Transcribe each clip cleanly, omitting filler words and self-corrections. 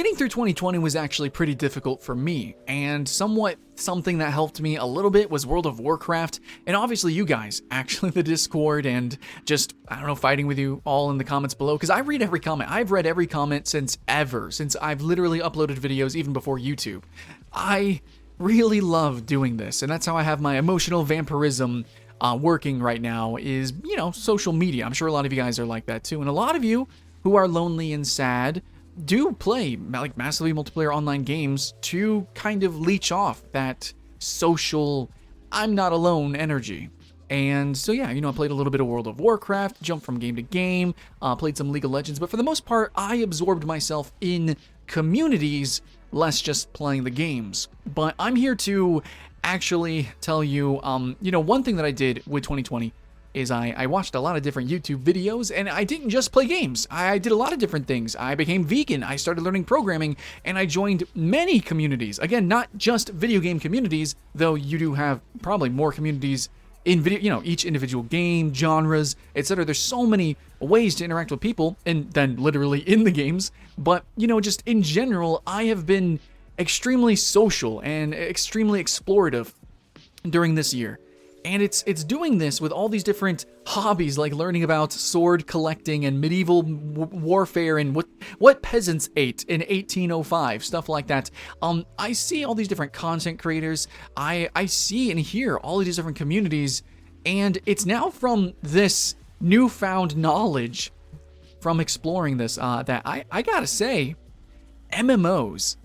getting through 2020 was actually pretty difficult for me, and something that helped me a little bit was World of Warcraft, and obviously you guys, actually the Discord, and just, I don't know, fighting with you all in the comments below, because I read every comment. I've read every comment since I've literally uploaded videos even before YouTube. I really love doing this, and that's how I have my emotional vampirism working right now is, you know, social media. I'm sure a lot of you guys are like that too, and a lot of you who are lonely and sad do play like massively multiplayer online games to kind of leech off that social I'm not alone energy. And so yeah, you know, I played a little bit of World of Warcraft, jumped from game to game, played some League of Legends, but for the most part I absorbed myself in communities, less just playing the games. But I'm here to actually tell you, you know, one thing that I did with 2020 is I watched a lot of different YouTube videos, and I didn't just play games. I did a lot of different things. I became vegan, I started learning programming, and I joined many communities. Again, not just video game communities, though you do have probably more communities in video, you know, each individual game, genres, etc. There's so many ways to interact with people, and then literally in the games. But, you know, just in general, I have been extremely social and extremely explorative during this year. And it's doing this with all these different hobbies, like learning about sword collecting and medieval warfare and what peasants ate in 1805, stuff like that. I see all these different content creators. I see and hear all of these different communities, and it's now from this newfound knowledge from exploring this that I gotta say, MMOs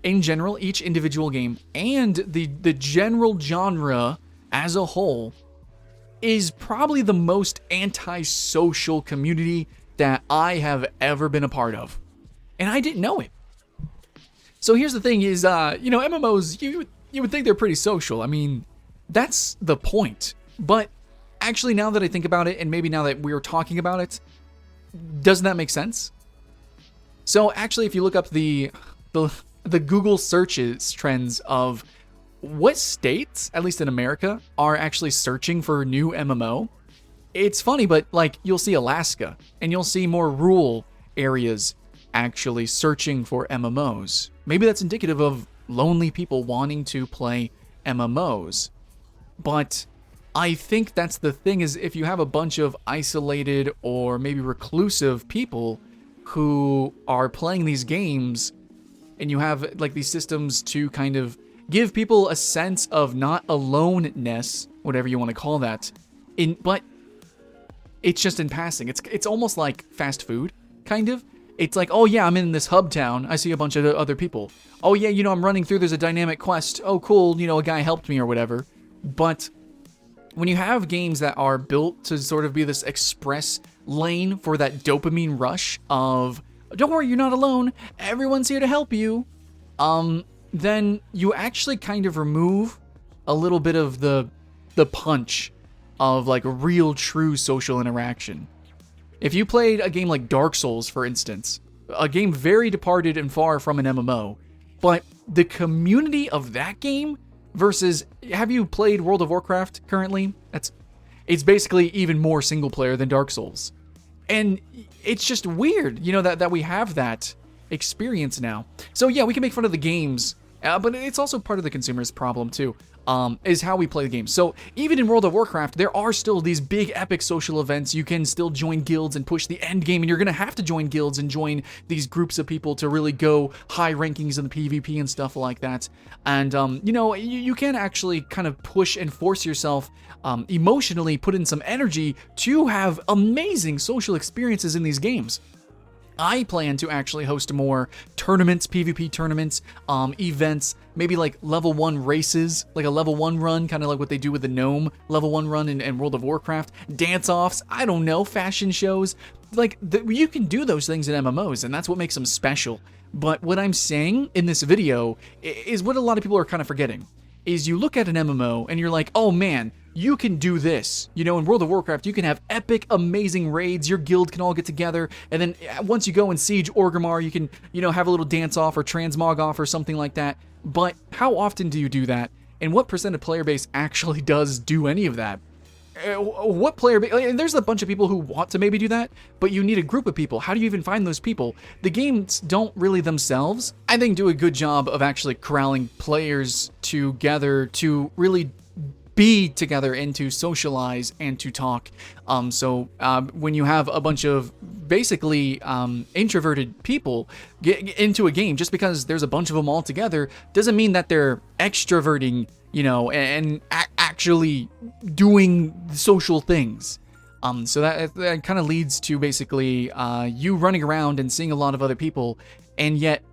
in general, each individual game, and the general genre as a whole is probably the most antisocial community that I have ever been a part of. And I didn't know it. So here's the thing is, you know, MMOs, you would think they're pretty social. I mean, that's the point. But actually, now that I think about it, and maybe now that we're talking about it, doesn't that make sense? So actually, if you look up the Google searches trends of what states, at least in America, are actually searching for new MMO, it's funny, but like you'll see Alaska and you'll see more rural areas actually searching for MMOs. Maybe that's indicative of lonely people wanting to play MMOs. But I think that's the thing, is if you have a bunch of isolated or maybe reclusive people who are playing these games, and you have like these systems to kind of give people a sense of not aloneness, whatever you want to call that, but it's just in passing. It's almost like fast food, kind of. It's like, oh yeah, I'm in this hub town, I see a bunch of other people. Oh yeah, you know, I'm running through, there's a dynamic quest. Oh cool, you know, a guy helped me or whatever. But when you have games that are built to sort of be this express lane for that dopamine rush of, don't worry, you're not alone, everyone's here to help you, then you actually kind of remove a little bit of the punch of like real true social interaction. If you played a game like Dark Souls, for instance, a game very departed and far from an MMO, but the community of that game versus, have you played World of Warcraft currently? It's basically even more single player than Dark Souls. And it's just weird, you know, that we have that experience now. So yeah, we can make fun of the games, but it's also part of the consumer's problem too, is how we play the game. So even in World of Warcraft, there are still these big epic social events. You can still join guilds and push the end game, and you're gonna have to join guilds and join these groups of people to really go high rankings in the PvP and stuff like that. And you know, you can actually kind of push and force yourself, emotionally put in some energy to have amazing social experiences in these games. I plan to actually host more tournaments, PvP tournaments, events, maybe like level 1 races, like a level 1 run, kind of like what they do with the Gnome level 1 run in World of Warcraft, dance-offs, I don't know, fashion shows. Like, you can do those things in MMOs, and that's what makes them special. But what I'm saying in this video is what a lot of people are kind of forgetting, is you look at an MMO and you're like, oh man, you can do this. You know, in World of Warcraft, you can have epic, amazing raids. Your guild can all get together. And then once you go and siege Orgrimmar, you can, you know, have a little dance-off or transmog off or something like that. But how often do you do that? And what percent of player base actually does do any of that? what player, and there's a bunch of people who want to maybe do that, but you need a group of people. How do you even find those people? The games don't really themselves, I think, do a good job of actually corralling players together to really be together and to socialize and to talk. So when you have a bunch of basically introverted people get into a game, just because there's a bunch of them all together doesn't mean that they're extroverting, and actually doing social things. So that kind of leads to basically you running around and seeing a lot of other people, and yet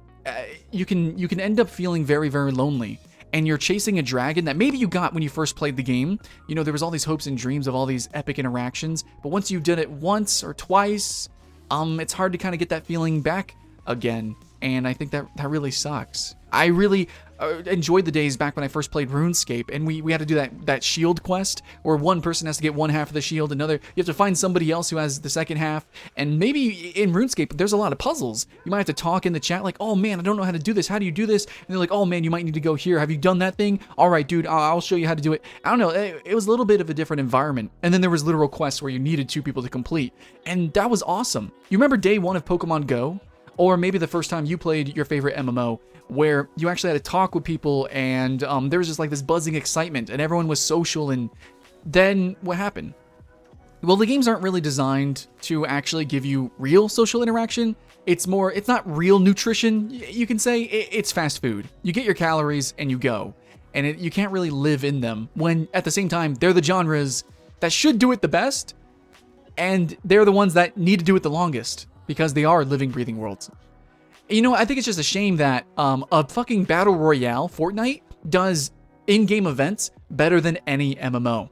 you can end up feeling very, very lonely. And you're chasing a dragon that maybe you got when you first played the game. There was all these hopes and dreams of all these epic interactions, but once you did it once or twice, it's hard to kind of get that feeling back again. And I think that really sucks. I really enjoyed the days back when I first played RuneScape, and we had to do that shield quest where one person has to get one half of the shield, you have to find somebody else who has the second half. And maybe in RuneScape there's a lot of puzzles. You might have to talk in the chat like, oh man, I don't know how to do this, how do you do this? And they're like, oh man, you might need to go here, have you done that thing? All right dude, I'll show you how to do it. I don't know, it was a little bit of a different environment. And then there was literal quests where you needed 2 people to complete, and that was awesome. You remember day 1 of Pokemon Go? Or maybe the first time you played your favorite MMO, where you actually had to talk with people, and there was just like this buzzing excitement, and everyone was social. And then what happened? Well, the games aren't really designed to actually give you real social interaction. It's not real nutrition, you can say. It's fast food. You get your calories and you go. And you can't really live in them, when at the same time, they're the genres that should do it the best, and they're the ones that need to do it the longest, because they are living, breathing worlds. I think it's just a shame that a fucking Battle Royale, Fortnite, does in-game events better than any MMO.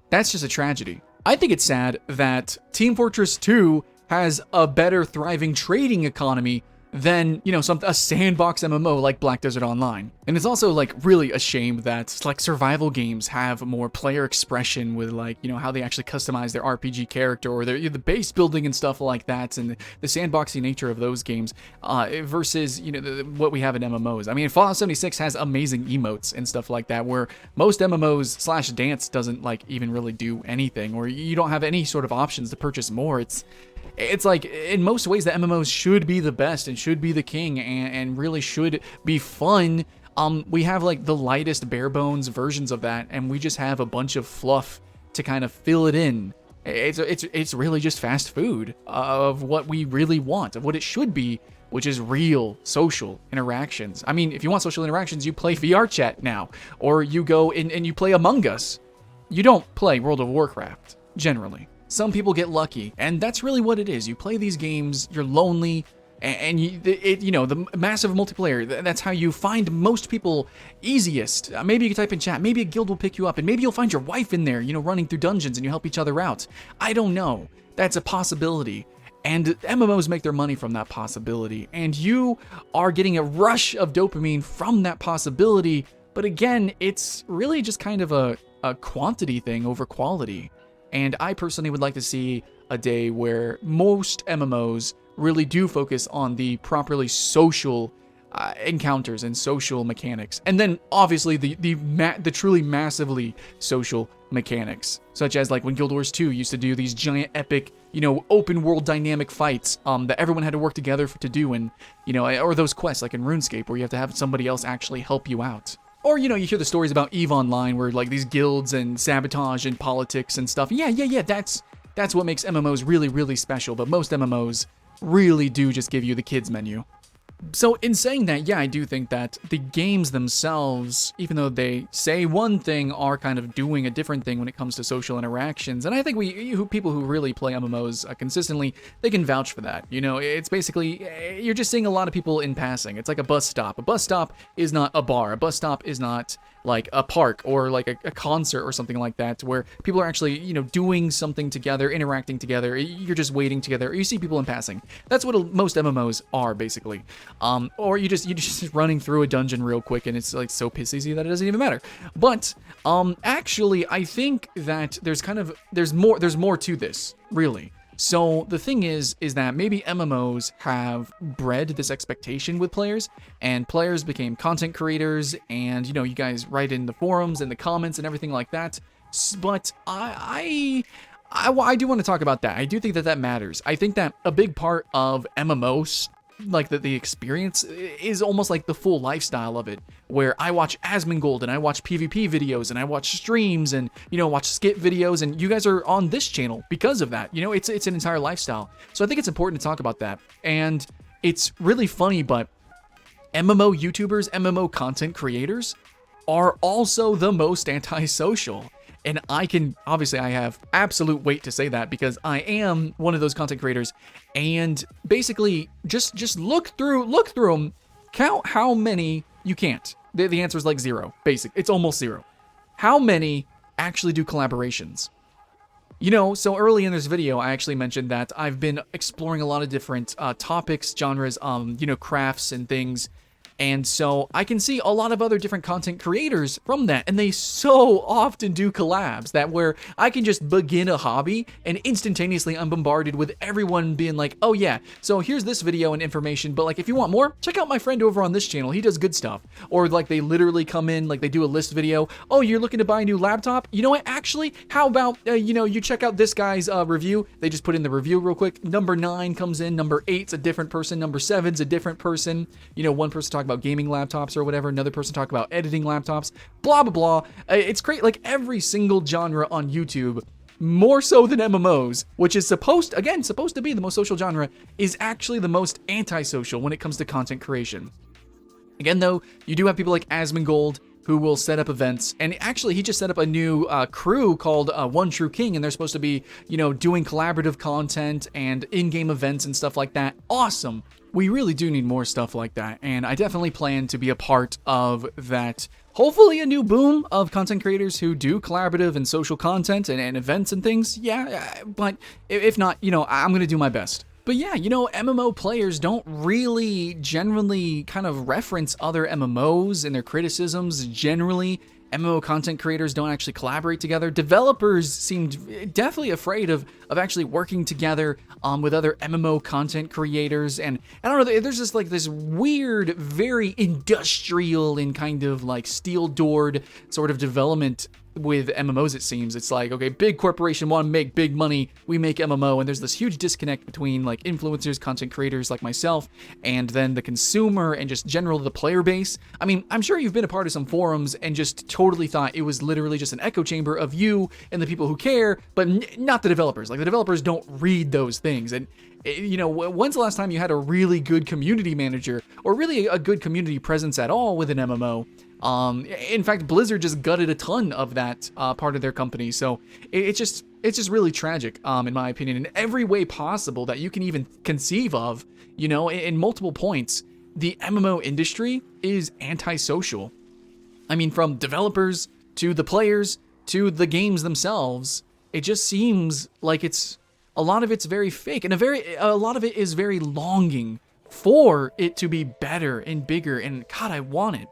That's just a tragedy. I think it's sad that Team Fortress 2 has a better thriving trading economy than, a sandbox MMO like Black Desert Online. And it's also really a shame that survival games have more player expression with how they actually customize their RPG character, or the base building and stuff like that, and the sandboxy nature of those games versus what we have in MMOs. I mean, Fallout 76 has amazing emotes and stuff like that, where most MMOs / dance doesn't even really do anything, or you don't have any sort of options to purchase more. It's like, in most ways, the MMOs should be the best and should be the king and really should be fun. We have the lightest bare bones versions of that, and we just have a bunch of fluff to kind of fill it in. It's really just fast food of what we really want, of what it should be, which is real social interactions. I mean, if you want social interactions, you play VR chat now, or you go and you play Among Us. You don't play World of Warcraft, generally. Some people get lucky, and that's really what it is. You play these games, you're lonely, and the massive multiplayer, that's how you find most people easiest. Maybe you can type in chat, maybe a guild will pick you up, and maybe you'll find your wife in there, running through dungeons, and you help each other out. I don't know. That's a possibility. And MMOs make their money from that possibility, and you are getting a rush of dopamine from that possibility, but again, it's really just kind of a quantity thing over quality. And I personally would like to see a day where most MMOs really do focus on the properly social encounters and social mechanics. And then obviously the truly massively social mechanics, such as when Guild Wars 2 used to do these giant epic, open world dynamic fights that everyone had to work together to do, and or those quests like in RuneScape where you have to have somebody else actually help you out. Or, you hear the stories about EVE Online where, these guilds and sabotage and politics and stuff. Yeah, that's what makes MMOs really, really special. But most MMOs really do just give you the kids menu. So in saying that, yeah, I do think that the games themselves, even though they say one thing, are kind of doing a different thing when it comes to social interactions. And I think people who really play MMOs consistently, they can vouch for that. It's basically, you're just seeing a lot of people in passing. It's like a bus stop. A bus stop is not a bar. A bus stop is not like a park or like a concert or something like that, where people are actually, doing something together, interacting together. You're just waiting together, or you see people in passing. That's what most MMOs are, basically. Or you just running through a dungeon real quick, and it's so piss easy that it doesn't even matter. But actually, I think that there's more to this, really. So the thing is that maybe MMOs have bred this expectation with players, and players became content creators, and you guys write in the forums and the comments and everything like that. But I do want to talk about that. I do think that matters. I think that a big part of MMOs, like the experience, is almost like the full lifestyle of it, where I watch Asmongold and I watch PvP videos and I watch streams and, watch skit videos, and you guys are on this channel because of that. It's an entire lifestyle. So I think it's important to talk about that. And it's really funny, but MMO YouTubers, MMO content creators are also the most antisocial. And I have absolute weight to say that because I am one of those content creators. And basically, just look through them, count how many you can't. The answer is like 0, basic. It's almost 0. How many actually do collaborations? So early in this video, I actually mentioned that I've been exploring a lot of different topics, genres, crafts and things. And so I can see a lot of other different content creators from that, and they so often do collabs that where I can just begin a hobby and instantaneously I'm bombarded with everyone being like, oh yeah, so here's this video and information, but like if you want more, check out my friend over on this channel, he does good stuff. Or like they literally come in, like they do a list video, oh, you're looking to buy a new laptop? You know what, actually, how about, you check out this guy's review. They just put in the review real quick. Number 9 comes in, number 8's a different person, number 7's a different person. One person talking about gaming laptops or whatever, another person talk about editing laptops, blah blah blah. It's great. Like every single genre on YouTube, more so than MMOs, which is supposed to be the most social genre, is actually the most antisocial when it comes to content creation. Again though, you do have people like Asmongold who will set up events, and actually he just set up a new crew called One True King, and they're supposed to be doing collaborative content and in-game events and stuff like that. Awesome. We really do need more stuff like that, and I definitely plan to be a part of that. Hopefully a new boom of content creators who do collaborative and social content and events and things. Yeah, but if not, I'm going to do my best. But yeah, MMO players don't really generally kind of reference other MMOs in their criticisms. Generally, MMO content creators don't actually collaborate together. Developers seemed definitely afraid of actually working together with other MMO content creators. And I don't know, there's just like this weird, very industrial and kind of like steel-doored sort of development with MMOs, it seems. It's like, okay, big corporation want to make big money, we make MMO, and there's this huge disconnect between like influencers, content creators like myself, and then the consumer and just general the player base. I mean, I'm sure you've been a part of some forums and just totally thought it was literally just an echo chamber of you and the people who care, but not the developers. Like the developers don't read those things. And when's the last time you had a really good community manager or really a good community presence at all with an MMO? In fact, Blizzard just gutted a ton of that part of their company, so it's just really tragic, in my opinion, in every way possible that you can even conceive of. In multiple points, the MMO industry is antisocial. I mean, from developers to the players to the games themselves, it just seems like a lot of it's very fake, and a lot of it is very longing for it to be better and bigger, and God, I want it.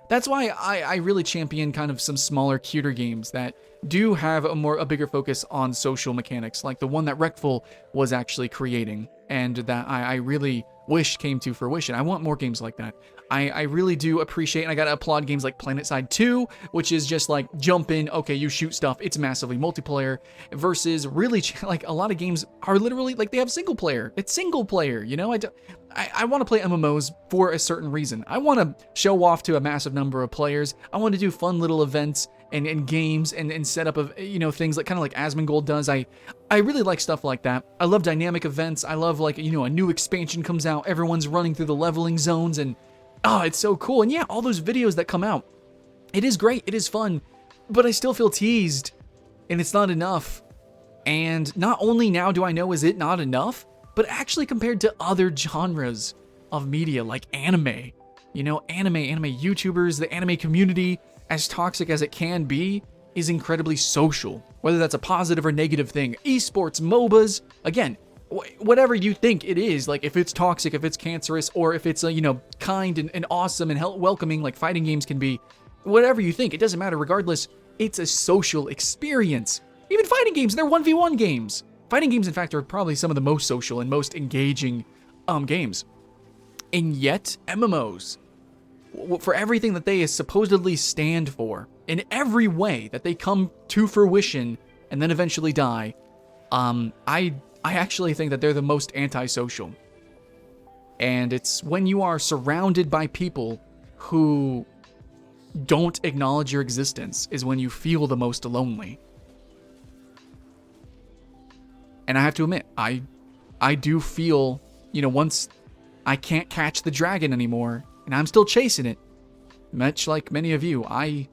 That's why I really champion kind of some smaller, cuter games that do have a bigger focus on social mechanics, like the one that Wreckful was actually creating, and that I really wish came to fruition. I want more games like that. I really do appreciate, and I gotta applaud games like PlanetSide 2, which is just like jump in, okay, you shoot stuff, it's massively multiplayer, versus really like a lot of games are literally like they have single player. It's single player, I want to play MMOs for a certain reason. I want to show off to a massive number of players. I want to do fun little events and games and set up of things like kind of like Asmongold does. I really like stuff like that. I love dynamic events. I love like a new expansion comes out, everyone's running through the leveling zones, and it's so cool. And yeah, all those videos that come out, it is great, it is fun, but I still feel teased, and it's not enough. And not only now do I know is it not enough, but actually compared to other genres of media like anime, anime YouTubers, the anime community, as toxic as it can be, is incredibly social, whether that's a positive or negative thing. Esports, MOBAs, again, whatever you think it is, like if it's toxic, if it's cancerous, or if it's kind and awesome and welcoming like fighting games can be, whatever you think, it doesn't matter. Regardless, it's a social experience. Even fighting games, they're 1v1 games. Fighting games, in fact, are probably some of the most social and most engaging games. And yet, MMOs, for everything that they supposedly stand for, in every way that they come to fruition and then eventually die, I actually think that they're the most antisocial. And it's when you are surrounded by people who don't acknowledge your existence is when you feel the most lonely. And I have to admit, I do feel, once I can't catch the dragon anymore, and I'm still chasing it, much like many of you, I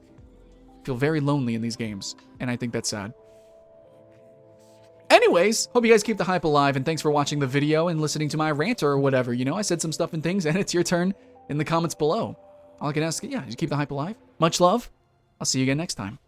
feel very lonely in these games, and I think that's sad. Anyways, hope you guys keep the hype alive, and thanks for watching the video and listening to my rant or whatever. I said some stuff and things, and it's your turn in the comments below. All I can ask, just keep the hype alive. Much love. I'll see you again next time.